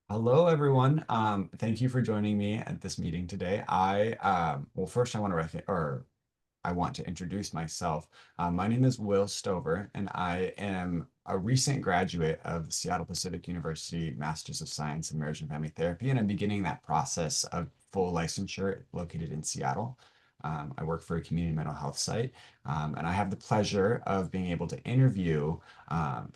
Hello, everyone. Thank you for joining me at this meeting today. Well, first I want to I want to introduce myself. My name is Will Stover, and I am a recent graduate of the Seattle Pacific University Masters of Science in Marriage and Family Therapy, and I'm beginning that process of full licensure located in Seattle. I work for a community mental health site, and I have the pleasure of being able to interview um,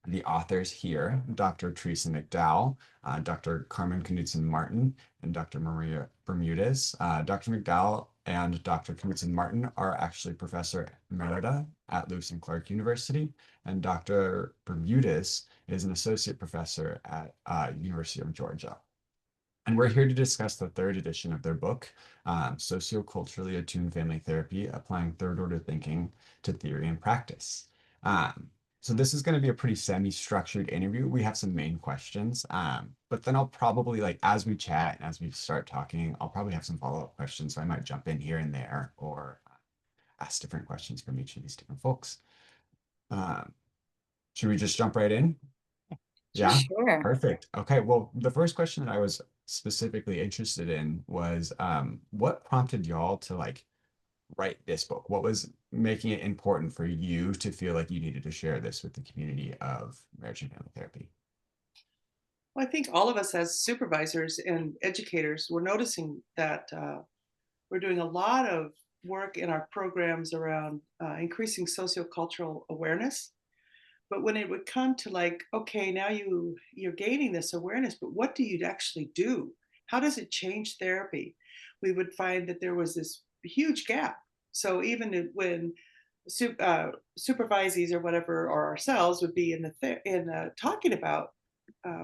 the authors here, Dr. Teresa McDowell, Dr. Carmen Knudson-Martin, and Dr. Maria Bermudez. Dr. McDowell and Dr. Knudson-Martin are actually Professor Emerita at Lewis and Clark University, and Dr. Bermudez is an associate professor at University of Georgia. And we're here to discuss the third edition of their book, Socioculturally Attuned Family Therapy, Applying Third Order Thinking to Theory and Practice. Um, so this is going to be a pretty semi-structured interview. We have some main questions, but then I'll probably, like, as we chat and as we start talking, I'll probably have some follow-up questions. So I might jump in here and there or ask different questions from each of these different folks. Um, should we just jump right in? Yeah, Sure. perfect. Okay, well, the first question that I was specifically interested in was what prompted y'all to like write this book? What was making it important for you to feel like you needed to share this with the community of marriage and family therapy? Well, I think all of us as supervisors and educators, we're noticing that we're doing a lot of work in our programs around increasing sociocultural awareness. But when it would come to like, okay, now you're gaining this awareness, but what do you actually do? How does it change therapy? We would find that there was this huge gap. So even when supervisees or whatever, or ourselves would be in talking about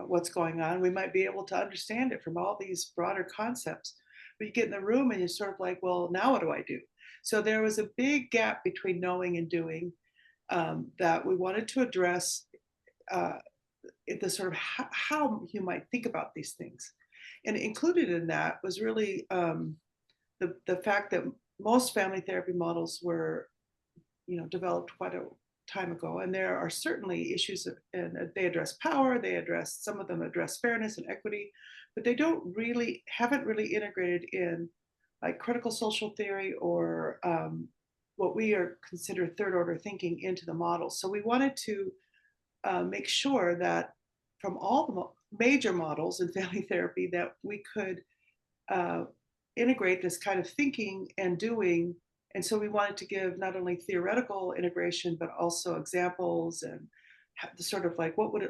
what's going on, we might be able to understand it from all these broader concepts. But you get in the room and you're sort of like, well, now what do I do? So there was a big gap between knowing and doing that we wanted to address uh, the sort of how you might think about these things. And included in that was really the fact that most family therapy models were developed quite a time ago, and there are certainly issues and they address power, they address, some of them address fairness and equity, but they haven't really integrated in like critical social theory or what we are consider third order thinking into the model. So we wanted to make sure that from all the major models in family therapy that we could uh, integrate this kind of thinking and doing. And so we wanted to give not only theoretical integration, but also examples and the sort of like, what will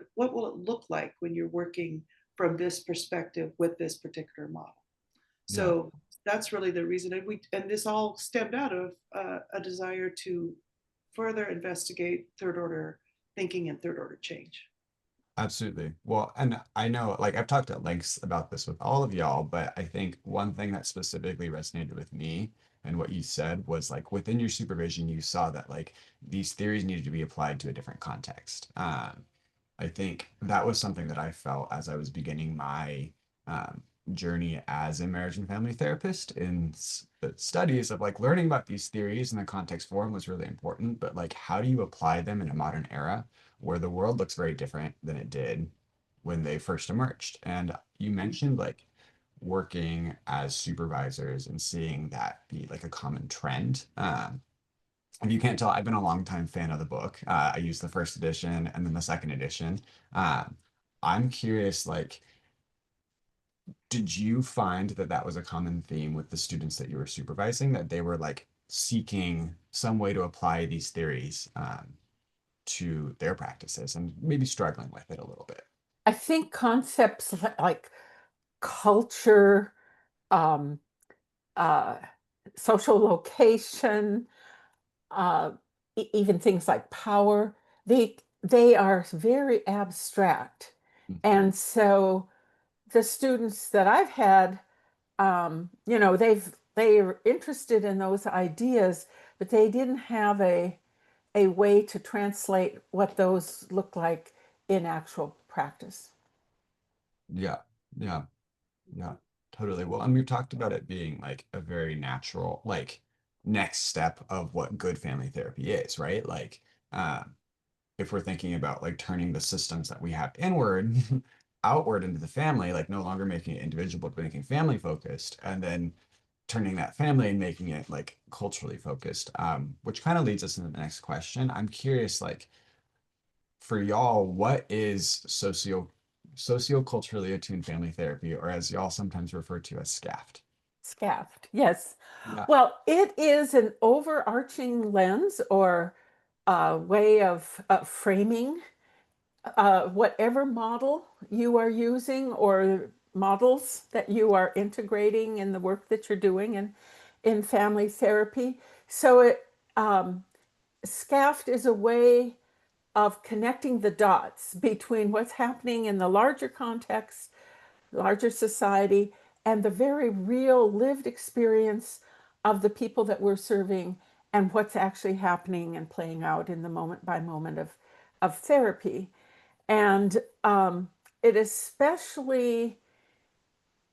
it look like when you're working from this perspective with this particular model? Yeah, So that's really the reason. And this all stemmed out of a desire to further investigate third order thinking and third order change. absolutely. Well, and I know, like, I've talked at lengths about this with all of y'all, but I think one thing that specifically resonated with me and what you said was like within your supervision, you saw that like these theories needed to be applied to a different context. I think that was something that I felt as I was beginning my um, journey as a marriage and family therapist in the studies of like learning about these theories and the context for them was really important. But like, how do you apply them in a modern era where the world looks very different than it did when they first emerged? And you mentioned like working as supervisors and seeing that be like a common trend. If you can't tell, I've been a long time fan of the book. I used the first edition and then the second edition. Um, I'm curious, like, did you find that that was a common theme with the students that you were supervising, that they were like seeking some way to apply these theories to their practices and maybe struggling with it a little bit? I think concepts like culture, um, uh, social location, uh, even things like power, they are very abstract. Mhm. And so the students that I've had, they're interested in those ideas, but they didn't have a way to translate what those look like in actual practice. Yeah, yeah. Yeah, totally. Well, and we've talked about it being like a very natural, like next step of what good family therapy is, right? Like, if we're thinking about like turning the systems that we have inward, outward into the family, like no longer making it individual, but making family focused, and then turning that family and making it like culturally focused. Which kind of leads us into the next question. I'm curious, like for y'all, what is socioculturally attuned family therapy, or as y'all sometimes refer to as SCAFT? Scaft, yes. Yeah. Well, it is an overarching lens or way of framing whatever model you are using or models that you are integrating in the work that you're doing in family therapy. So SCAFT is a way of connecting the dots between what's happening in the larger context, larger society, and the very real lived experience of the people that we're serving and what's actually happening and playing out in the moment by moment of therapy. And it especially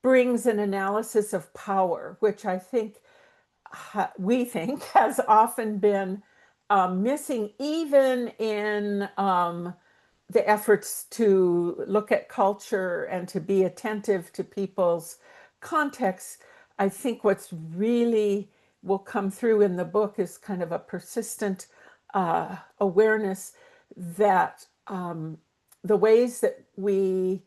brings an analysis of power, which I think we think has often been missing, even in the efforts to look at culture and to be attentive to people's contexts. I think what's really will come through in the book is kind of a persistent awareness that the ways that we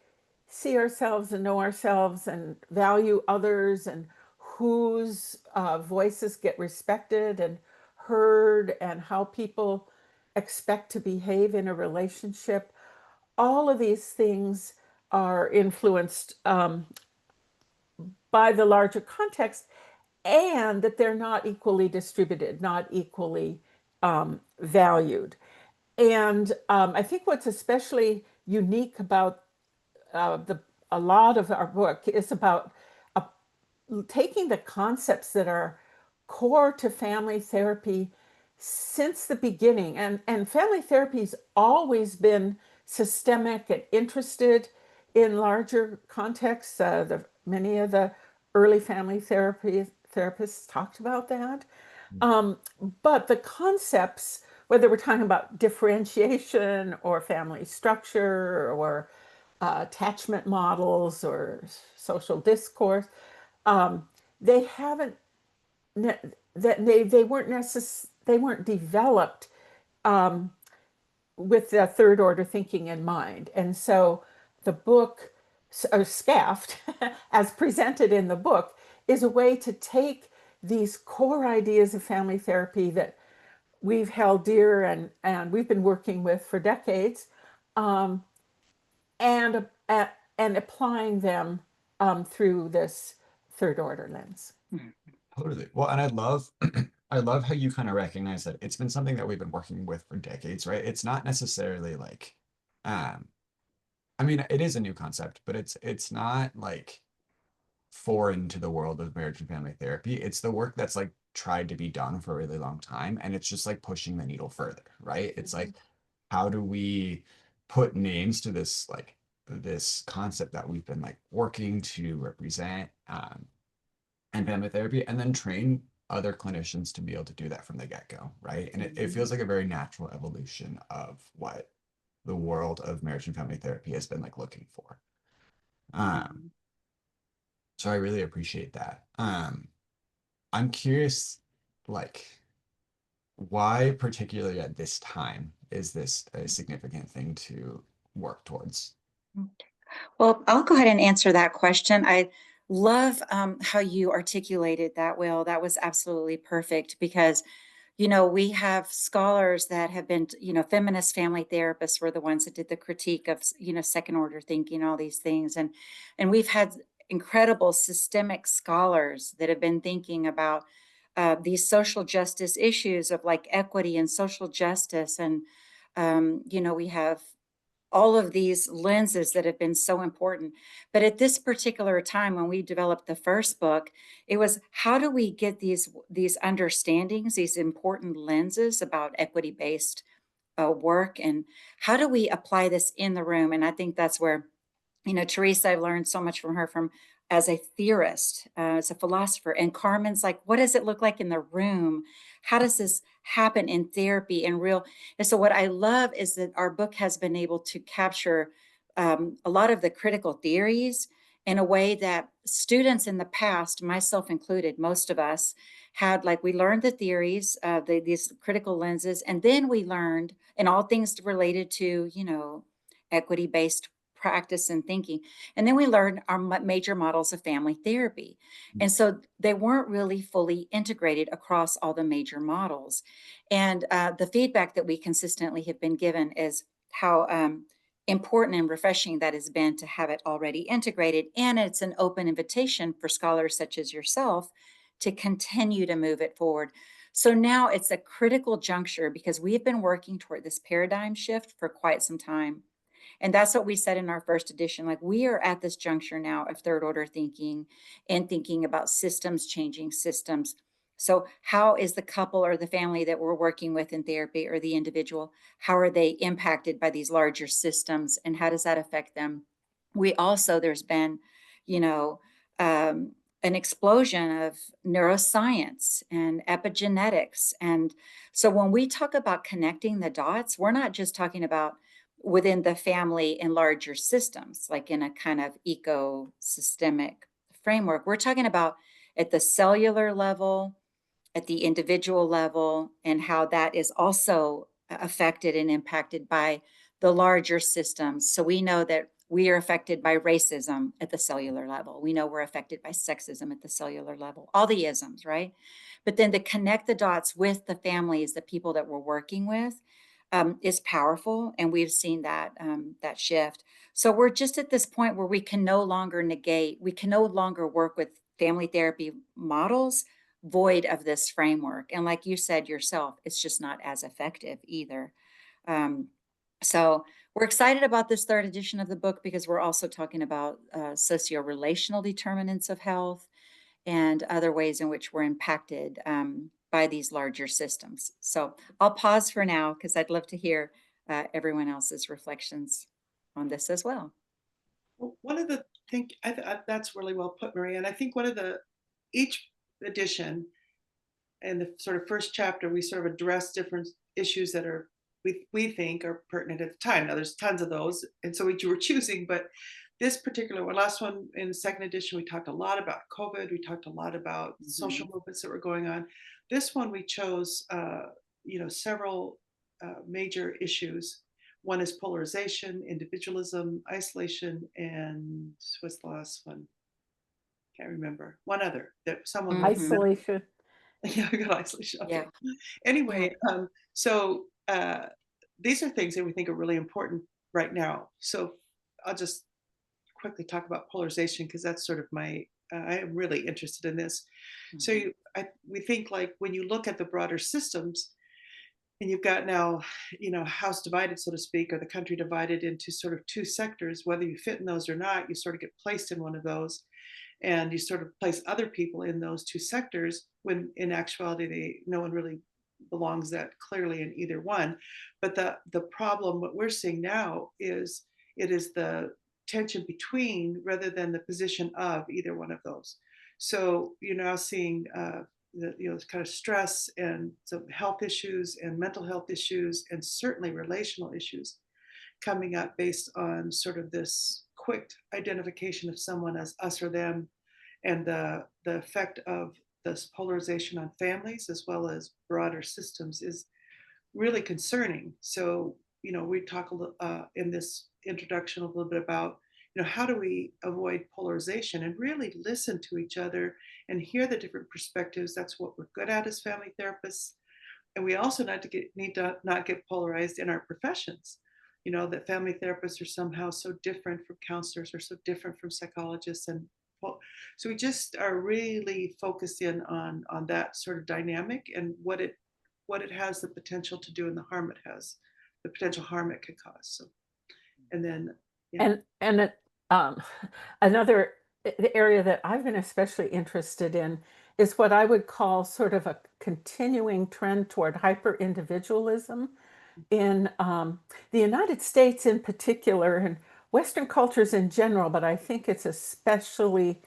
see ourselves and know ourselves and value others and whose voices get respected and heard and how people expect to behave in a relationship, all of these things are influenced by the larger context, and that they're not equally distributed, not equally valued. And I think what's especially unique about the a lot of our book is about uh, taking the concepts that are core to family therapy since the beginning. And family therapy's always been systemic and interested in larger contexts. Many of the early family therapy therapists talked about that. Um, but the concepts, whether we're talking about differentiation or family structure or attachment models or social discourse, they haven't that they weren't they weren't developed with the third order thinking in mind. And so the book, or SCAFT, as presented in the book, is a way to take these core ideas of family therapy that we've held dear and we've been working with for decades, um, and and applying them through this third order lens. Totally. Well, and I love I love how you kind of recognize that it's been something that we've been working with for decades, right? It's not necessarily like um I mean, it is a new concept, but it's not like foreign to the world of marriage and family therapy. It's the work that's like tried to be done for a really long time, and it's just like pushing the needle further, right? It's like, how do we put names to this like this concept that we've been like working to represent in family therapy, and then train other clinicians to be able to do that from the get-go, right? And it feels like a very natural evolution of what the world of marriage and family therapy has been like looking for. Um, so I really appreciate that. I'm curious, like, why particularly at this time is this a significant thing to work towards? Well, I'll go ahead and answer that question. I love how you articulated that, Will. That was absolutely perfect because, we have scholars that have been, feminist family therapists were the ones that did the critique of, second order thinking, all these things. And we've had incredible systemic scholars that have been thinking about these social justice issues of like equity and social justice. And, we have all of these lenses that have been so important. But at this particular time, when we developed the first book, it was how do we get these understandings, these important lenses about equity-based work, and how do we apply this in the room? And I think that's where Teresa, I've learned so much from her from as a theorist, as a philosopher. And Carmen's like, what does it look like in the room? How does this happen in therapy and real? And so what I love is that our book has been able to capture a lot of the critical theories in a way that students in the past, myself included, most of us had, like, we learned the theories, these critical lenses, and then we learned, and all things related to, equity-based practice and thinking. And then we learned our major models of family therapy. And so they weren't really fully integrated across all the major models. And the feedback that we consistently have been given is how important and refreshing that has been to have it already integrated. And it's an open invitation for scholars such as yourself to continue to move it forward. So now it's a critical juncture because we've been working toward this paradigm shift for quite some time. And that's what we said in our first edition. Like, we are at this juncture now of third order thinking and thinking about systems, changing systems. So how is the couple or the family that we're working with in therapy, or the individual, how are they impacted by these larger systems, and how does that affect them? We also, there's been, you know, an explosion of neuroscience and epigenetics. And so when we talk about connecting the dots, we're not just talking about within the family in larger systems, like in a kind of ecosystemic framework. We're talking about at the cellular level, at the individual level, and how that is also affected and impacted by the larger systems. So we know that we are affected by racism at the cellular level. We know we're affected by sexism at the cellular level, all the isms, right? But then to connect the dots with the families, the people that we're working with, is powerful, and we've seen that that shift. So we're just at this point where we can no longer negate, we can no longer work with family therapy models void of this framework. And like you said yourself, it's just not as effective either. Um, so we're excited about this third edition of the book because we're also talking about socio-relational determinants of health and other ways in which we're impacted by these larger systems. So I'll pause for now because I'd love to hear everyone else's reflections on this as well. Well, one of the that's really well put, Maria. And I think one of the each edition and the sort of first chapter, we sort of address different issues that are we think are pertinent at the time. Now there's tons of those, and so we were choosing, but this particular one, last one in the second edition, we talked a lot about COVID. We talked a lot about social movements that were going on. This one we chose, several major issues. One is polarization, individualism, isolation, and what's the last one? Can't remember. One other that someone Isolation. Yeah, I got isolation. Okay. Yeah. Anyway, so these are things that we think are really important right now. So I'll just quickly talk about polarization because that's sort of my I am really interested in this. So we think, like, when you look at the broader systems, and you've got now, house divided, so to speak, or the country divided into sort of two sectors, whether you fit in those or not, you sort of get placed in one of those, and you sort of place other people in those two sectors when in actuality no one really belongs that clearly in either one. But the problem, what we're seeing now, is it is the tension between rather than the position of either one of those. So you're now seeing kind of stress and some health issues and mental health issues and certainly relational issues coming up based on sort of this quick identification of someone as us or them, and the effect of this polarization on families as well as broader systems is really concerning. So we talk a little in this introduction a little bit about how do we avoid polarization and really listen to each other and hear the different perspectives. That's what we're good at as family therapists. And we also need to not get polarized in our professions. That family therapists are somehow so different from counselors or so different from psychologists. And so we just are really focused in on that sort of dynamic and what it has the potential to do and the harm it has, the potential harm it could cause. So, and then, yeah. And another area that I've been especially interested in is what I would call sort of a continuing trend toward hyper individualism in the United States in particular, and Western cultures in general, but I think it's especially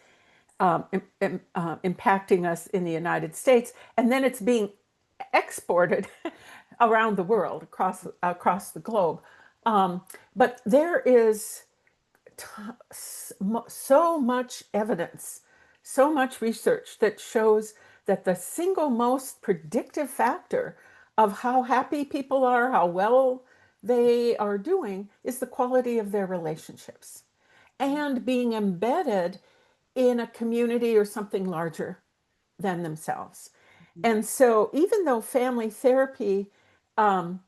impacting us in the United States, and then it's being exported around the world, across the globe. But there is so much evidence, so much research that shows that the single most predictive factor of how happy people are, how well they are doing, is the quality of their relationships and being embedded in a community or something larger than themselves. And so, even though family therapy, um,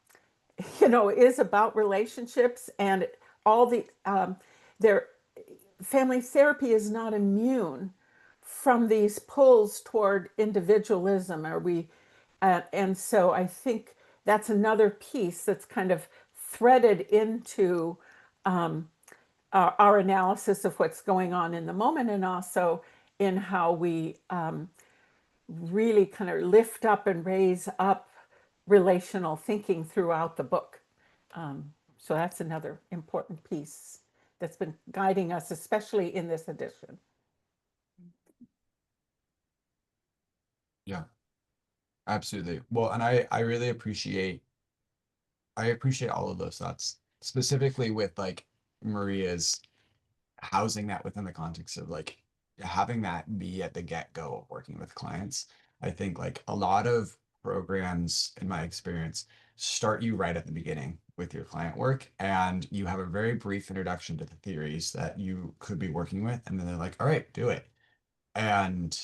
is about relationships and all their family therapy is not immune from these pulls toward individualism, and so I think that's another piece that's kind of threaded into our analysis of what's going on in the moment, and also in how we really kind of lift up and raise up relational thinking throughout the book. So that's another important piece that's been guiding us, especially in this edition. Yeah, absolutely. Well, and I really appreciate all of those thoughts, specifically with like Maria's housing that within the context of like having that be at the get-go of working with clients. I think like a lot of programs, in my experience, start you right at the beginning with your client work, and you have a very brief introduction to the theories that you could be working with, and then they're like, all right, do it. And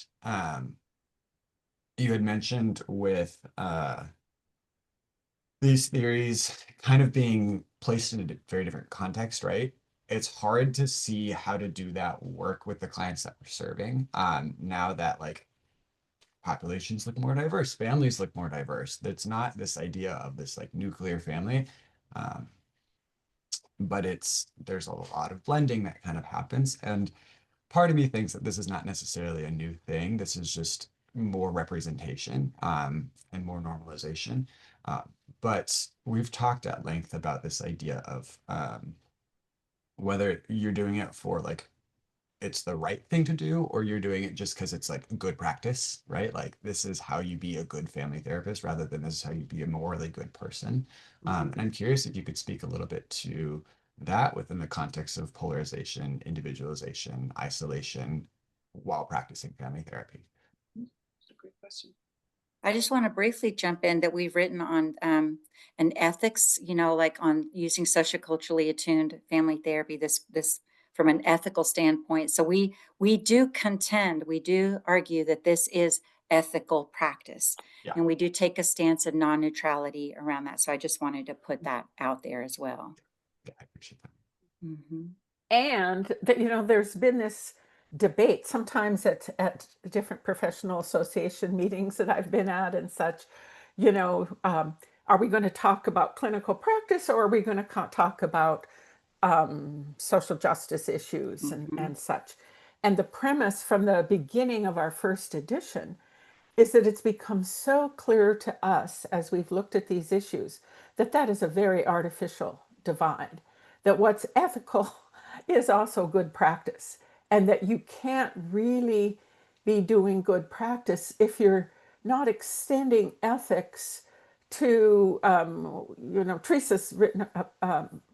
you had mentioned with these theories kind of being placed in a very different context, right? It's hard to see how to do that work with the clients that we're serving. Now that like populations look more diverse, families look more diverse. It's not this idea of this like nuclear family, um, but there's a lot of blending that kind of happens. And part of me thinks that this is not necessarily a new thing. This is just more representation and more normalization. Uh, but we've talked at length about this idea of whether you're doing it for like it's the right thing to do or you're doing it just because it's like good practice, right? Like this is how you be a good family therapist rather than this is how you be a morally good person. And I'm curious if you could speak a little bit to that within the context of polarization, individualization, isolation while practicing family therapy. That's a great question. I just want to briefly jump in that we've written on an ethics, like on using socioculturally attuned family therapy, this from an ethical standpoint. So we do argue that this is ethical practice. Yeah, And we do take a stance of non-neutrality around that. So I just wanted to put that out there as well. yeah, I appreciate that. Mm-hmm. And that, there's been this debate sometimes at different professional association meetings that I've been at and such, are we going to talk about clinical practice or are we going to talk about social justice issues and such? And the premise from the beginning of our first edition is that it's become so clear to us as we've looked at these issues that that is a very artificial divide, that what's ethical is also good practice, and that you can't really be doing good practice if you're not extending ethics to, Teresa's written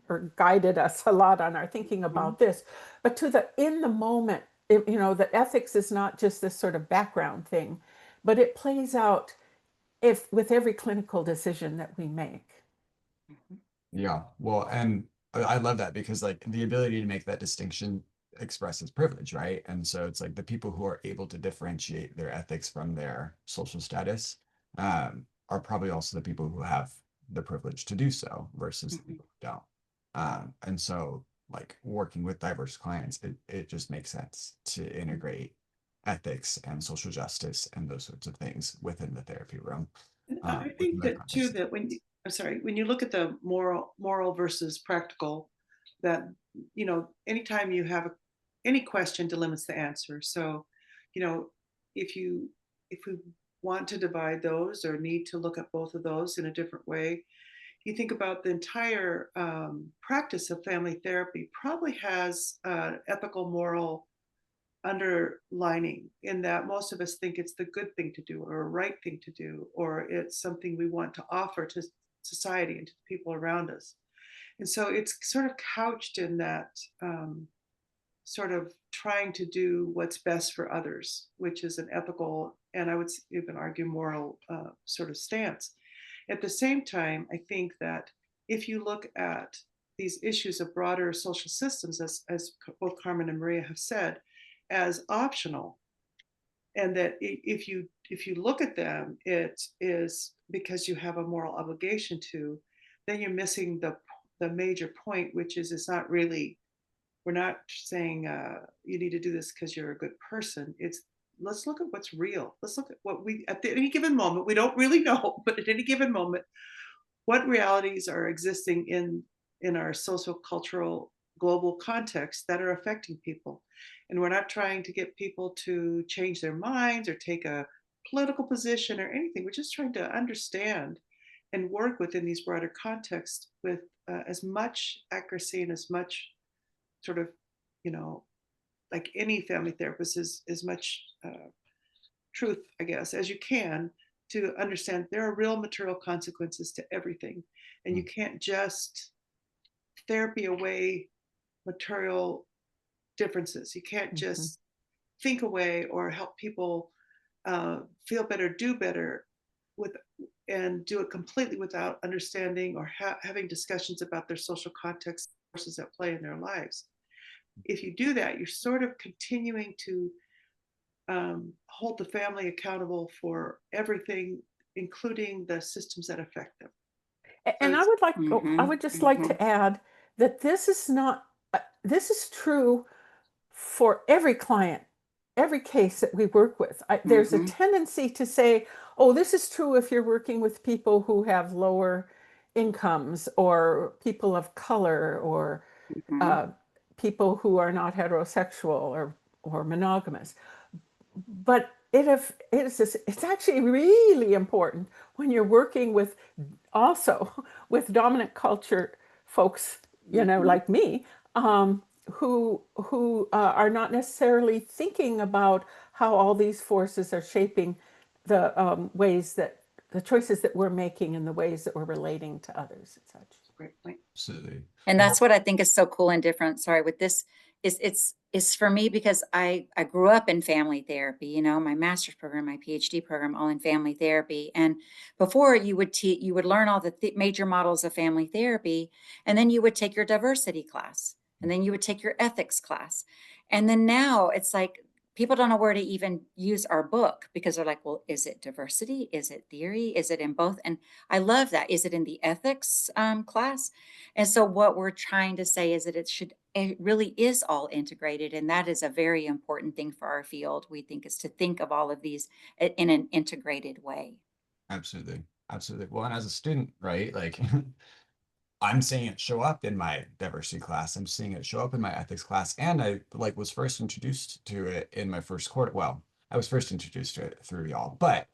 or guided us a lot on our thinking about this, but to the in the moment, that ethics is not just this sort of background thing, but it plays out if with every clinical decision that we make. Yeah, well, and I love that because like the ability to make that distinction expresses privilege, right? And so it's like the people who are able to differentiate their ethics from their social status are probably also the people who have the privilege to do so versus the people who don't. And so like working with diverse clients, it just makes sense to integrate ethics and social justice and those sorts of things within the therapy room. I Within think that that too, context. that when you look at the moral versus practical, that, anytime you have any question delimits the answer. So, you know, if we want to divide those or need to look at both of those in a different way, you think about the entire practice of family therapy probably has ethical, moral underlining, in that most of us think it's the good thing to do or a right thing to do, or it's something we want to offer to society and to the people around us. And so it's sort of couched in that sort of trying to do what's best for others, which is an ethical, and I would even argue moral sort of stance. At the same time, I think that if you look at these issues of broader social systems, as both Carmen and Maria have said, as optional, and that if you look at them, it is because you have a moral obligation to, then you're missing the major point, which is it's not really, we're not saying you need to do this because you're a good person. It's, let's look at what's real. Let's look at what we, at any given moment, we don't really know, but at any given moment, what realities are existing in our social cultural global context that are affecting people. And we're not trying to get people to change their minds or take a political position or anything. We're just trying to understand and work within these broader contexts with as much accuracy and as much sort of, you know, like any family therapist, is as much truth, I guess, as you can, to understand there are real material consequences to everything. And you can't just therapy away material differences. You can't just think away or help people feel better, do better with, and do it completely without understanding or having discussions about their social context, forces at play in their lives. If you do that, you're sort of continuing to hold the family accountable for everything, including the systems that affect them. And I would like, I would just like to add that this is not, this is true for every client, every case that we work with. There's a tendency to say, oh, this is true if you're working with people who have lower incomes or people of color or people who are not heterosexual or monogamous. But it's actually really important when you're working with also with dominant culture folks, you know, like me, who are not necessarily thinking about how all these forces are shaping the ways that the choices that we're making and the ways that we're relating to others and such. Great point. Absolutely. And that's what I think is so cool and different. Sorry, with this is it's for me because I grew up in family therapy, you know, my master's program, my PhD program, all in family therapy. And before you would learn all the major models of family therapy, and then you would take your diversity class, and then you would take your ethics class. And then now it's like people don't know where to even use our book because they're like, well, is it diversity? Is it theory? Is it in both? And I love that. Is it in the ethics class? And so what we're trying to say is that it really is all integrated. And that is a very important thing for our field, we think, is to think of all of these in an integrated way. Absolutely. Absolutely. Well, and as a student, right, like I'm seeing it show up in my diversity class. I'm seeing it show up in my ethics class. And I like was first introduced to it in my first quarter. Well, I was first introduced to it through y'all, but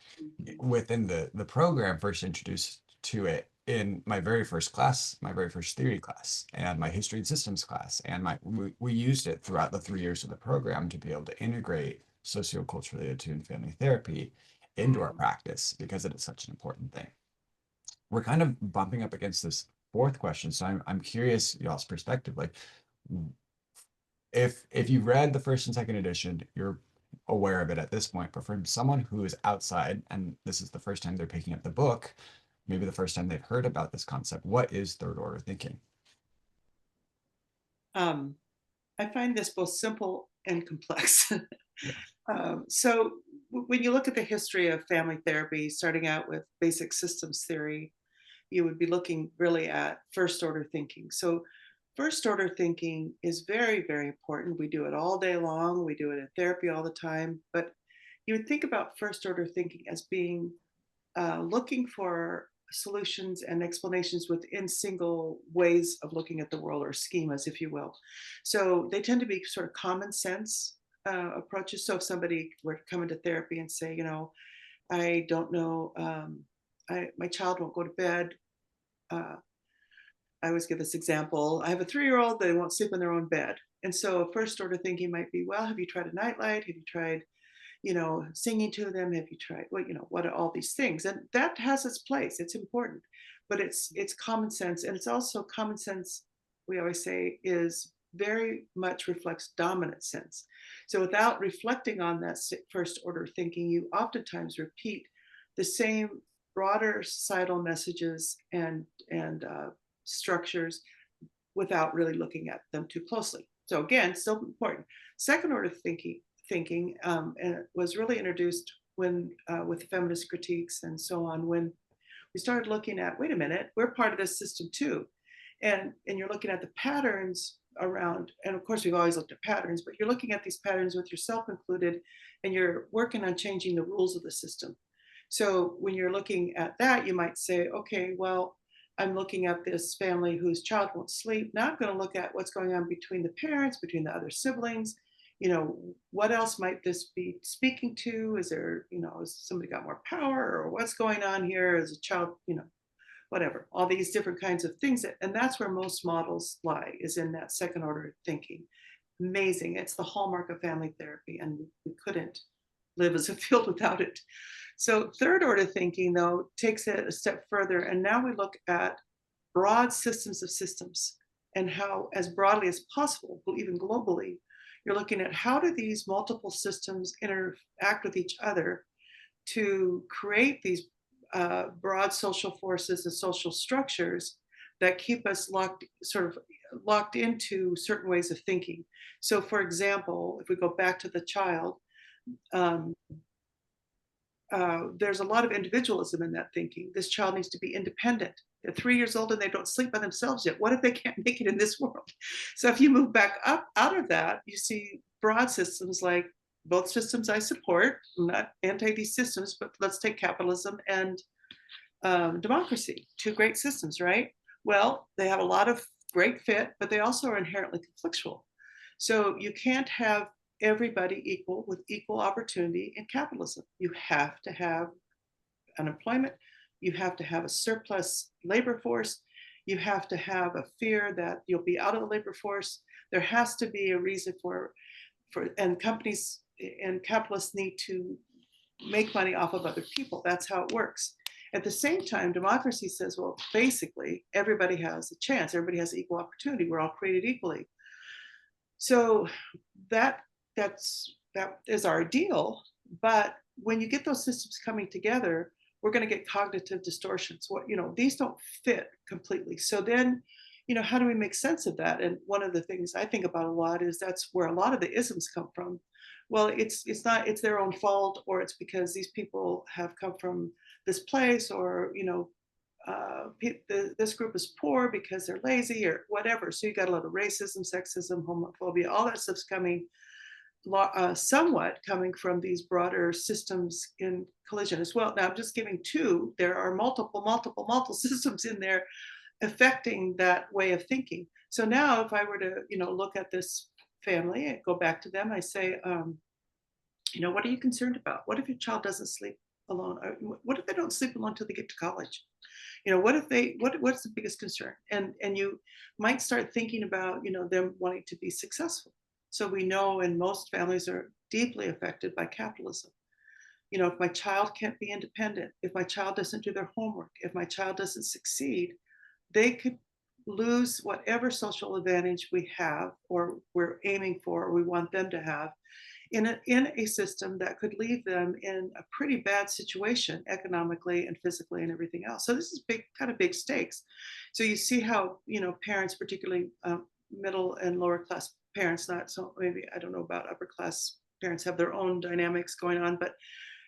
within the program, first introduced to it in my very first class, my very first theory class, and my history and systems class. And we used it throughout the 3 years of the program to be able to integrate socioculturally attuned family therapy into our practice because it is such an important thing. We're kind of bumping up against this fourth question, so I'm curious y'all's perspective. Like, if you've read the first and second edition, you're aware of it at this point. But for someone who is outside, and this is the first time they're picking up the book, maybe the first time they've heard about this concept, what is third order thinking? I find this both simple and complex. Yeah. So when you look at the history of family therapy, starting out with basic systems theory, you would be looking really at first order thinking. So first order thinking is very, very important. We do it all day long. We do it in therapy all the time. But you would think about first order thinking as being looking for solutions and explanations within single ways of looking at the world, or schemas, if you will. So they tend to be sort of common sense approaches. So if somebody were to come into therapy and say, you know, I don't know, my child won't go to bed. I always give this example. I have a 3-year-old, they won't sleep in their own bed. And so first order thinking might be, well, have you tried a nightlight? Have you tried, you know, singing to them? Have you tried, well, you know, what are all these things? And that has its place. It's important, but it's common sense. And it's also common sense, we always say, is very much reflects dominant sense. So without reflecting on that first order thinking, you oftentimes repeat the same broader societal messages and structures without really looking at them too closely. So again, still important. Second order thinking was really introduced when with feminist critiques and so on, when we started looking at, wait a minute, we're part of this system too. And you're looking at the patterns around, and of course we've always looked at patterns, but you're looking at these patterns with yourself included, and you're working on changing the rules of the system. So when you're looking at that, you might say, okay, well, I'm looking at this family whose child won't sleep. Now I'm going to look at what's going on between the parents, between the other siblings. You know, what else might this be speaking to? Is there, you know, has somebody got more power, or what's going on here as a child, you know, whatever, all these different kinds of things. And that's where most models lie, is in that second order thinking. Amazing. It's the hallmark of family therapy, and we couldn't live as a field without it. So third order thinking, though, takes it a step further. And now we look at broad systems of systems, and how, as broadly as possible, even globally, you're looking at how do these multiple systems interact with each other to create these broad social forces and social structures that keep us locked into certain ways of thinking. So for example, if we go back to the child, there's a lot of individualism in that thinking. This child needs to be independent. They're 3 years old and they don't sleep by themselves yet. What if they can't make it in this world? So if you move back up out of that, you see broad systems like, both systems I support. I'm not anti these systems, but let's take capitalism and democracy, two great systems, right? Well, they have a lot of great fit, but they also are inherently conflictual. So you can't have everybody equal with equal opportunity in capitalism. You have to have unemployment. You have to have a surplus labor force. You have to have a fear that you'll be out of the labor force. There has to be a reason and companies and capitalists need to make money off of other people. That's how it works. At the same time, democracy says, well, basically, everybody has a chance. Everybody has equal opportunity. We're all created equally. So that is our ideal. But when you get those systems coming together, we're going to get cognitive distortions. These don't fit completely. So then, how do we make sense of that? And one of the things I think about a lot is that's where a lot of the isms come from. Well, it's their own fault, or it's because these people have come from this place, or this group is poor because they're lazy or whatever. So you got a lot of racism, sexism, homophobia, all that stuff's coming somewhat coming from these broader systems in collision as well. Now I'm just giving two. There are multiple systems in there affecting that way of thinking. So now if I were to look at this family and go back to them, I say, what are you concerned about? What if your child doesn't sleep alone? What if they don't sleep alone until they get to college? What's the biggest concern? And you might start thinking about them wanting to be successful. So we know, and most families are deeply affected by capitalism. If my child can't be independent, if my child doesn't do their homework, if my child doesn't succeed, they could lose whatever social advantage we have, or we're aiming for, or we want them to have, in a system that could leave them in a pretty bad situation economically and physically and everything else. So this is kind of big stakes. So you see how parents, particularly middle and lower class parents, not so, maybe I don't know about upper class parents, have their own dynamics going on, but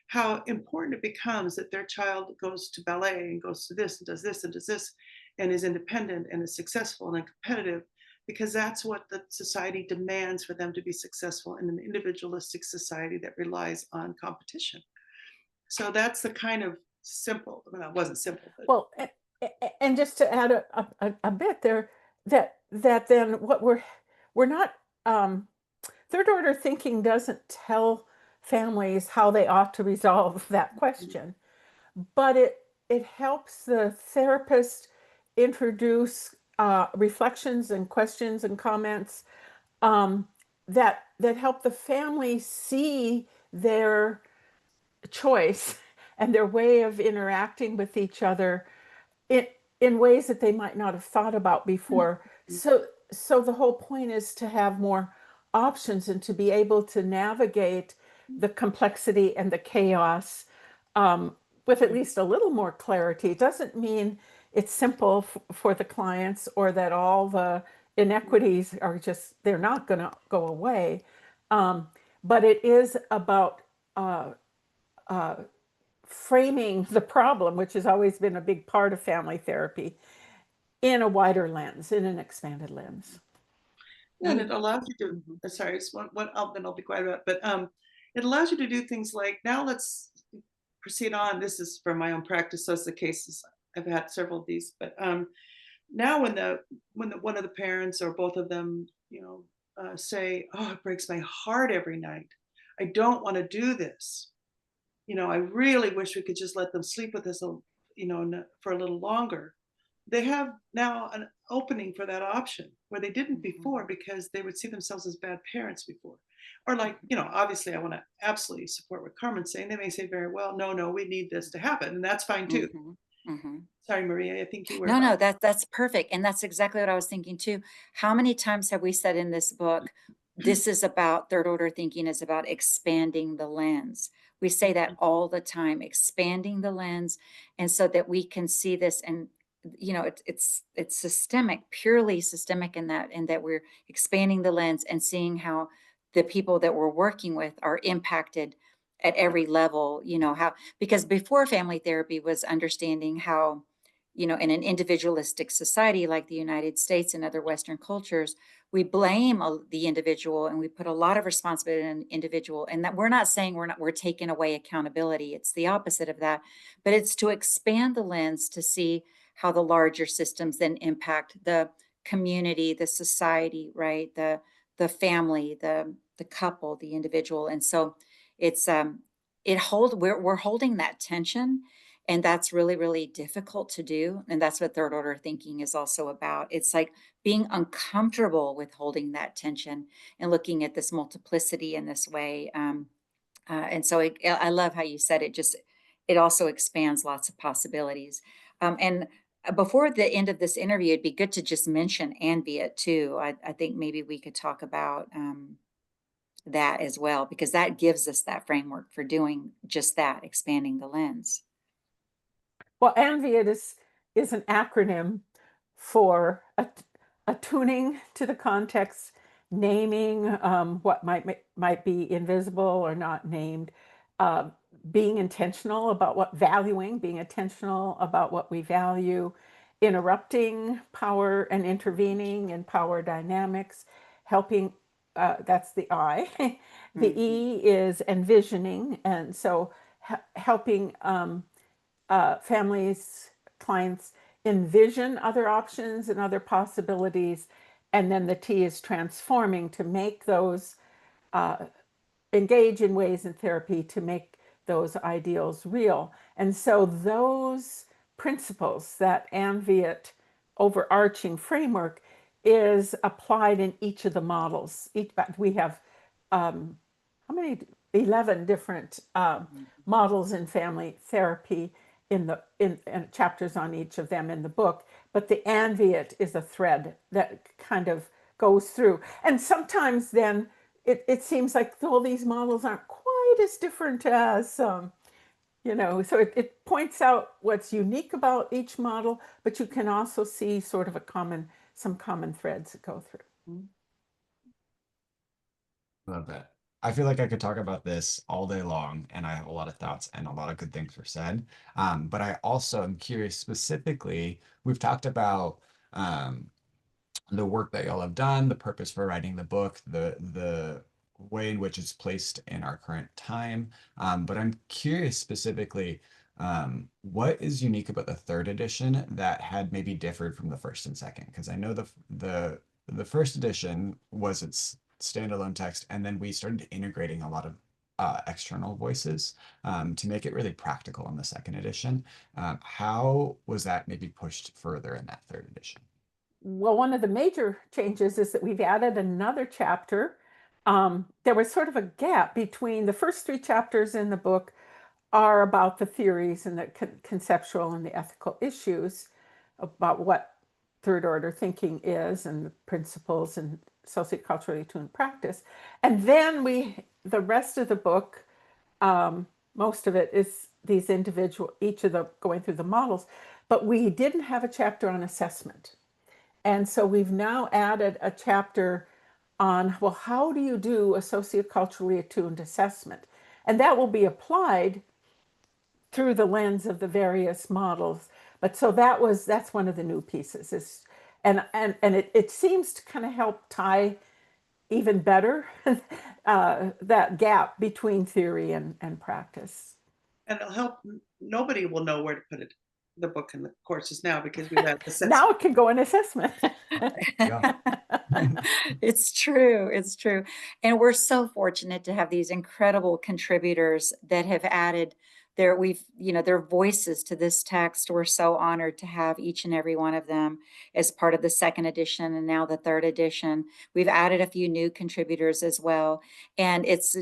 how important it becomes that their child goes to ballet and goes to this and does this and does this and is independent and is successful and competitive, because that's what the society demands for them to be successful in an individualistic society that relies on competition. So that's the kind of simple, well, it wasn't simple, but. Well, and just to add a bit there, that then what we're not, third order thinking doesn't tell families how they ought to resolve that question, but it helps the therapist introduce reflections and questions and comments that help the family see their choice and their way of interacting with each other in ways that they might not have thought about before. So so the whole point is to have more options and to be able to navigate the complexity and the chaos with at least a little more clarity. It doesn't mean it's simple for the clients or that all the inequities are just, they're not going to go away. But it is about framing the problem, which has always been a big part of family therapy, in a wider lens, in an expanded lens. And it allows you to, sorry, it's one then I'll be quiet about it, but it allows you to do things like, now let's proceed on. This is from my own practice, so it's the cases. I've had several of these, but now when one of the parents or both of them, say, "Oh, it breaks my heart every night. I don't want to do this. I really wish we could just let them sleep with us, for a little longer." They have now an opening for that option where they didn't before, because they would see themselves as bad parents before. Or like, obviously I want to absolutely support what Carmen's saying. They may say very well, no, we need this to happen. And that's fine too. Sorry, Maria, I think you were. No, that's perfect. And that's exactly what I was thinking too. How many times have we said in this book, this is about third order thinking, is about expanding the lens. We say that all the time, expanding the lens, and so that we can see this. And it's systemic, purely systemic in that we're expanding the lens and seeing how the people that we're working with are impacted at every level. How, because before family therapy was understanding how, in an individualistic society like the United States and other Western cultures, we blame the individual and we put a lot of responsibility on the individual. And that we're not saying we're taking away accountability. It's the opposite of that, but it's to expand the lens to see how the larger systems then impact the community, the society, right? The family, the couple, the individual. And so it's we're holding that tension. And that's really, really difficult to do. And that's what third order thinking is also about. It's like being uncomfortable with holding that tension and looking at this multiplicity in this way. And so I love how you said it. It also expands lots of possibilities. And before the end of this interview, it'd be good to just mention ANVIET too. I think maybe we could talk about that as well, because that gives us that framework for doing just that, expanding the lens. Well, ANVIET is an acronym for attuning to the context, naming what might be invisible or not named, being intentional about being intentional about what we value, interrupting power and intervening in power dynamics, helping, that's the I. The E is envisioning, and so helping families, clients envision other options and other possibilities. And then the T is transforming, to make those, engage in ways in therapy to make those ideals real. And so those principles, that ANVIET overarching framework, is applied in each of the models. We have how many? 11 different models in family therapy in chapters on each of them in the book. But the ANVIET is a thread that kind of goes through. And sometimes then it seems like all these models aren't quite as different as, so it points out what's unique about each model, but you can also see sort of some common threads that go through. Love that. I feel like I could talk about this all day long, and I have a lot of thoughts and a lot of good things were said. But I also am curious specifically, we've talked about the work that y'all have done, the purpose for writing the book, the way in which it's placed in our current time. But I'm curious specifically, what is unique about the third edition that had maybe differed from the first and second? Because I know the first edition was its standalone text, and then we started integrating a lot of external voices to make it really practical in the second edition. How was that maybe pushed further in that third edition? Well, one of the major changes is that we've added another chapter. There was sort of a gap between the first 3 chapters in the book are about the theories and the conceptual and the ethical issues about what third order thinking is and the principles and socioculturally attuned practice. And then the rest of the book, most of it is these individual, each of the going through the models, but we didn't have a chapter on assessment. And so we've now added a chapter on, well, how do you do a socioculturally attuned assessment? And that will be applied through the lens of the various models. But so that's one of the new pieces is, and it seems to kind of help tie even better that gap between theory and practice. And it'll help. Nobody will know where to put it, the book and the courses now, because we've had the Now it can go in assessment. Yeah. It's true. It's true. And we're so fortunate to have these incredible contributors that have added their voices to this text. We're so honored to have each and every one of them as part of the second edition and now the third edition. We've added a few new contributors as well. And it's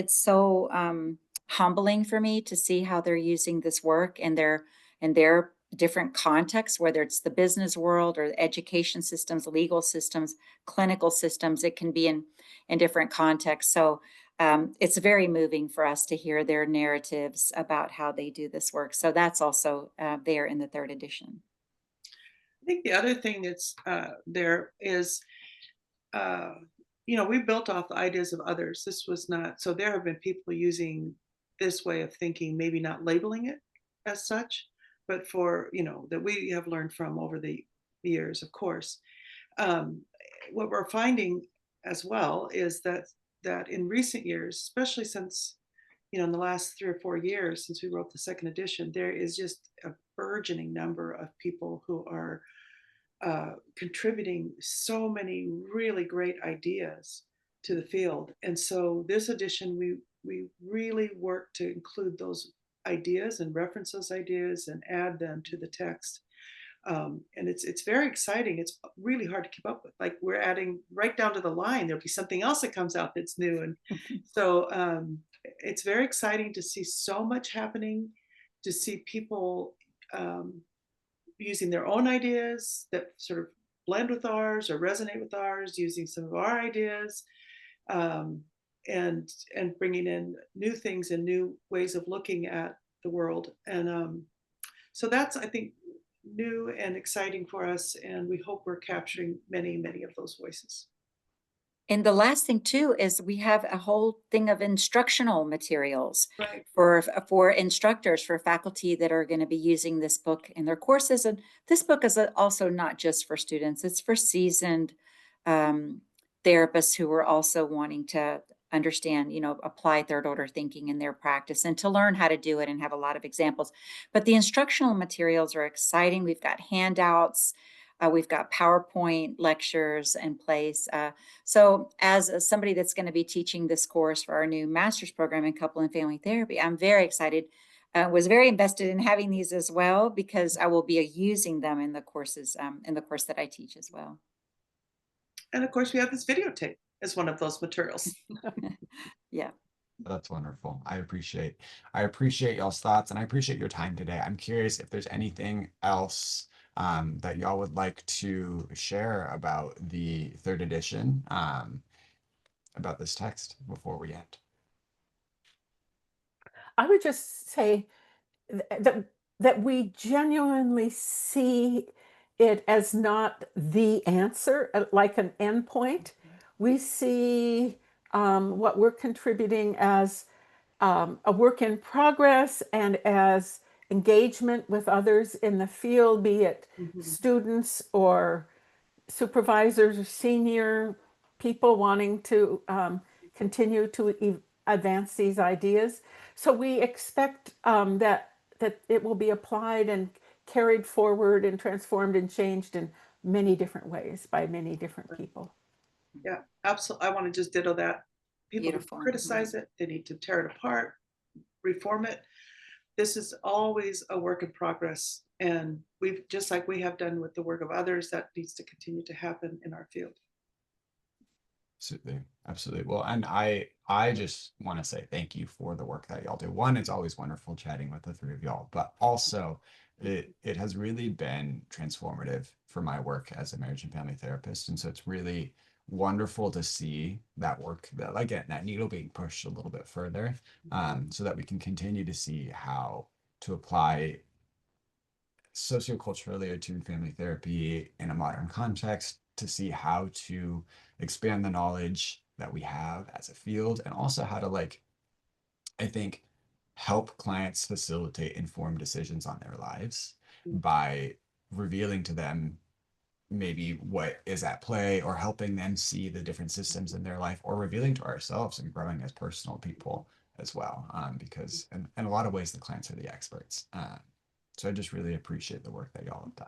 so humbling for me to see how they're using this work in their different contexts, whether it's the business world or education systems, legal systems, clinical systems. It can be in different contexts. So it's very moving for us to hear their narratives about how they do this work. So that's also there in the third edition. I think the other thing that's there is, we built off the ideas of others. This was not, so there have been people using this way of thinking, maybe not labeling it as such, but for, that we have learned from over the years, of course. What we're finding as well is that in recent years, especially since, in the last 3 or 4 years since we wrote the second edition, there is just a burgeoning number of people who are contributing so many really great ideas to the field. And so this edition, we really work to include those ideas and reference those ideas and add them to the text. And it's very exciting. It's really hard to keep up with. Like, we're adding right down to the line. There'll be something else that comes out that's new. And so it's very exciting to see so much happening, to see people using their own ideas that sort of blend with ours or resonate with ours, using some of our ideas, and bringing in new things and new ways of looking at the world. And so that's, I think, new and exciting for us, and we hope we're capturing many, many of those voices. And the last thing too is we have a whole thing of instructional materials Right. for instructors, for faculty that are going to be using this book in their courses. And this book is also not just for students; it's for seasoned therapists who are also wanting to understand, apply third order thinking in their practice and to learn how to do it and have a lot of examples. But the instructional materials are exciting. We've got handouts. We've got PowerPoint lectures in place. So as somebody that's going to be teaching this course for our new master's program in couple and family therapy, I'm very excited. Was very invested in having these as well, because I will be using them in the courses, in the course that I teach as well. And of course, we have this videotape as one of those materials. Yeah. That's wonderful. I appreciate y'all's thoughts, and I appreciate your time today. I'm curious if there's anything else that y'all would like to share about the third edition, about this text before we end. I would just say that we genuinely see it as not the answer, like an endpoint. We see what we're contributing as a work in progress and as engagement with others in the field, be it students or supervisors or senior people wanting to continue to advance these ideas. So we expect that it will be applied and carried forward and transformed and changed in many different ways by many different people. Yeah, absolutely. I want to just ditto that. People Beautiful. criticize it. They need to tear it apart, reform it. This is always a work in progress. And we've, just like we have done with the work of others, that needs to continue to happen in our field. Absolutely. Absolutely. Well, and I just want to say thank you for the work that y'all do. One, it's always wonderful chatting with the three of y'all, but also it has really been transformative for my work as a marriage and family therapist. And so it's really wonderful to see that work, that like that needle being pushed a little bit further, so that we can continue to see how to apply socioculturally attuned family therapy in a modern context, to see how to expand the knowledge that we have as a field, and also how to, like, I think, help clients facilitate informed decisions on their lives by revealing to them maybe what is at play, or helping them see the different systems in their life, or revealing to ourselves and growing as personal people as well. Because in a lot of ways, the clients are the experts. So I just really appreciate the work that y'all have done.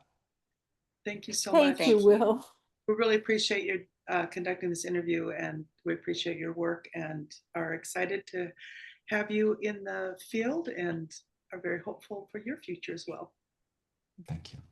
Thank you so Thank much. you, Will. We really appreciate you conducting this interview, and we appreciate your work and are excited to have you in the field and are very hopeful for your future as well. Thank you.